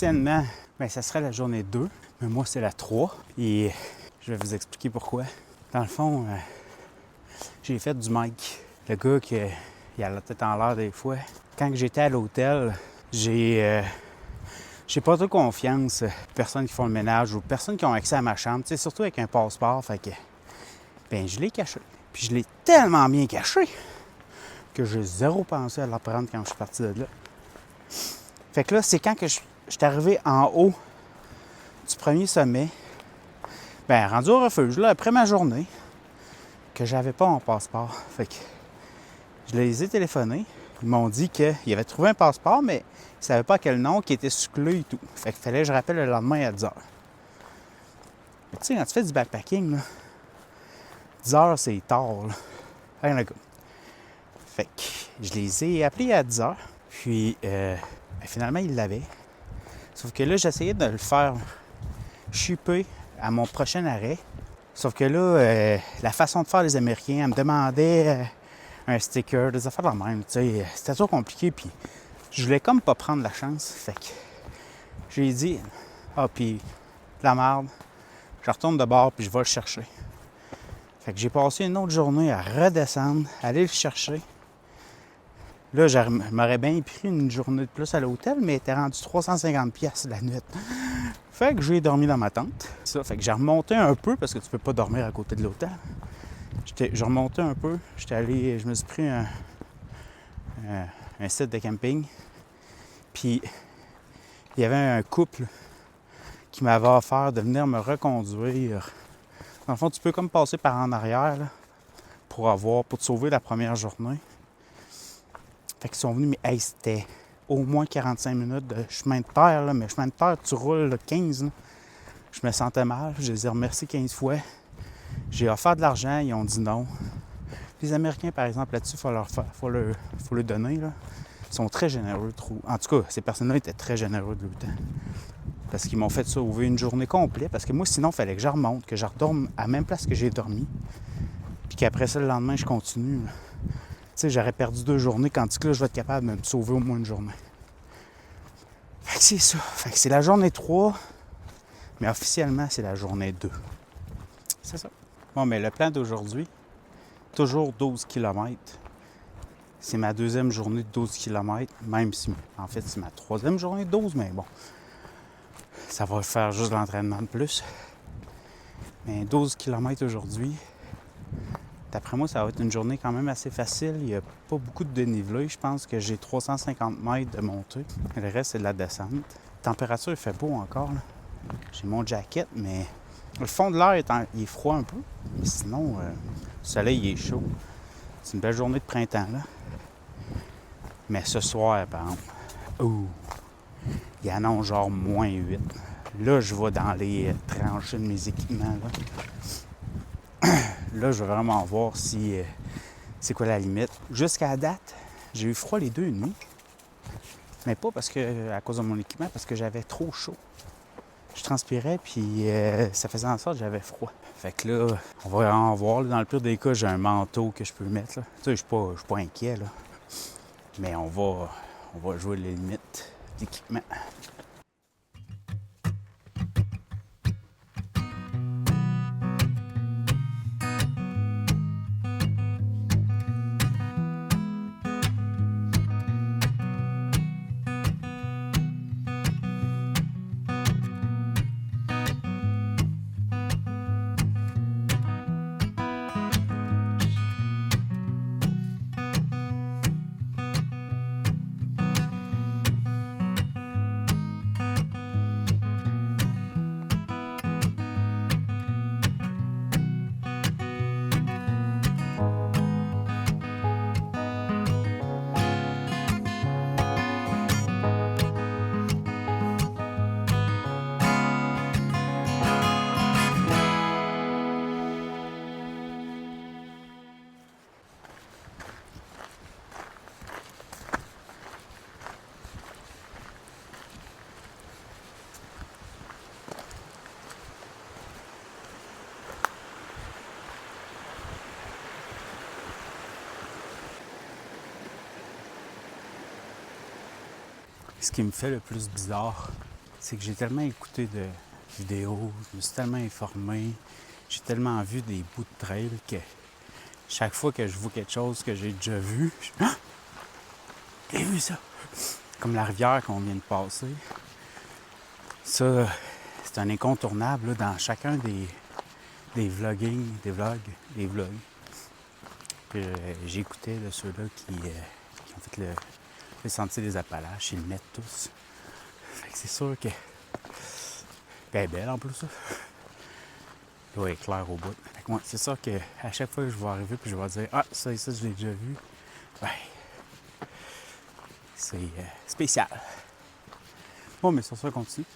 officiellement, ça serait la journée 2, mais moi, c'est la 3. Et je vais vous expliquer pourquoi. Dans le fond, j'ai fait du Mike. Le gars qui a la tête en l'air des fois. Quand j'étais à l'hôtel, j'ai pas trop confiance aux personnes qui font le ménage ou aux personnes qui ont accès à ma chambre, surtout avec un passeport. Fait que, je l'ai caché. Puis je l'ai tellement bien caché que j'ai zéro pensé à l'apprendre quand je suis parti de là. Fait que là, c'est quand que je suis arrivé en haut du premier sommet, rendu au refuge, là, après ma journée, que j'avais pas mon passeport. Fait que je les ai téléphonés. Ils m'ont dit qu'ils avaient trouvé un passeport, mais ils ne savaient pas quel nom, qui était suclé et tout. Fait qu'il fallait que je rappelle le lendemain à 10h. Mais tu sais, quand tu fais du backpacking, là, 10h, c'est tard, là. Rien à gars. Fait que je les ai appelés à 10h. Puis, finalement, ils l'avaient. Sauf que là, j'essayais de le faire chipper à mon prochain arrêt. Sauf que là, la façon de faire les Américains, elle me demandait un sticker, des affaires de la même. C'était trop compliqué. Puis, je voulais comme pas prendre la chance. Fait que j'ai dit, puis la merde, je retourne de bord puis je vais le chercher. Fait que j'ai passé une autre journée à redescendre, aller le chercher. Là, je m'aurais bien pris une journée de plus à l'hôtel, mais il était rendu 350$ la nuit. Fait que j'ai dormi dans ma tente. Ça, fait que j'ai remonté un peu, parce que tu peux pas dormir à côté de l'hôtel. J'ai remonté un peu. Je me suis pris un site de camping. Puis, il y avait un couple qui m'avait offert de venir me reconduire. Dans le fond, tu peux comme passer par en arrière là, pour te sauver la première journée. Fait qu'ils sont venus, mais c'était au moins 45 minutes de chemin de terre, là, mais chemin de terre, tu roules 15. Là. Je me sentais mal, je les ai remerciés 15 fois. J'ai offert de l'argent, ils ont dit non. Les Américains, par exemple, là-dessus, faut le donner. Là. Ils sont très généreux, trop. En tout cas, ces personnes-là étaient très généreux de leur temps. Parce qu'ils m'ont fait sauver une journée complète. Parce que moi, sinon, il fallait que je remonte, que je redorme à la même place que j'ai dormi. Puis qu'après ça, le lendemain, je continue. Là. Tu sais, j'aurais perdu 2 journées, tandis que là, je vais être capable de me sauver au moins une journée. Fait que c'est ça. Fait que c'est la journée 3, mais officiellement, c'est la journée 2. C'est ça. Bon, mais le plan d'aujourd'hui, toujours 12 km. C'est ma 2e journée de 12 km, même si, en fait, c'est ma 3e journée de 12, mais bon, ça va faire juste l'entraînement de plus. Mais 12 km aujourd'hui, d'après moi, ça va être une journée quand même assez facile. Il n'y a pas beaucoup de dénivelé. Je pense que j'ai 350 mètres de montée. Le reste, c'est de la descente. La température, il fait beau encore. Là. J'ai mon jacket, mais le fond de l'air il est froid un peu. Mais sinon, le soleil il est chaud. C'est une belle journée de printemps, là. Mais ce soir, par exemple, il annonce genre moins 8. Là, je vais dans les tranchées de mes équipements, là. Là, je vais vraiment voir si c'est quoi la limite. Jusqu'à la date, j'ai eu froid les 2 nuits. Mais pas parce que à cause de mon équipement, parce que j'avais trop chaud. Je transpirais, puis ça faisait en sorte que j'avais froid. Fait que là, on va vraiment voir. Là, dans le pire des cas, j'ai un manteau que je peux mettre. Là. Tu sais, je suis pas inquiet, là. Mais on va jouer les limites d'équipement. Ce qui me fait le plus bizarre, c'est que j'ai tellement écouté de vidéos, je me suis tellement informé, j'ai tellement vu des bouts de trail que chaque fois que je vois quelque chose que j'ai déjà vu, je ah! J'ai vu ça! Comme la rivière qu'on vient de passer. Ça, c'est un incontournable là, dans chacun des vlogs. Que j'écoutais de ceux-là qui ont fait le Sentier des Appalaches, ils le mettent tous. Fait que c'est sûr que elle est belle en plus, ça. Elle doit être claire au bout. Fait que moi, c'est sûr qu'à chaque fois que je vais arriver puis je vais dire ah, ça et ça, je l'ai déjà vu, ben, c'est spécial. Bon, mais sur ça, on continue.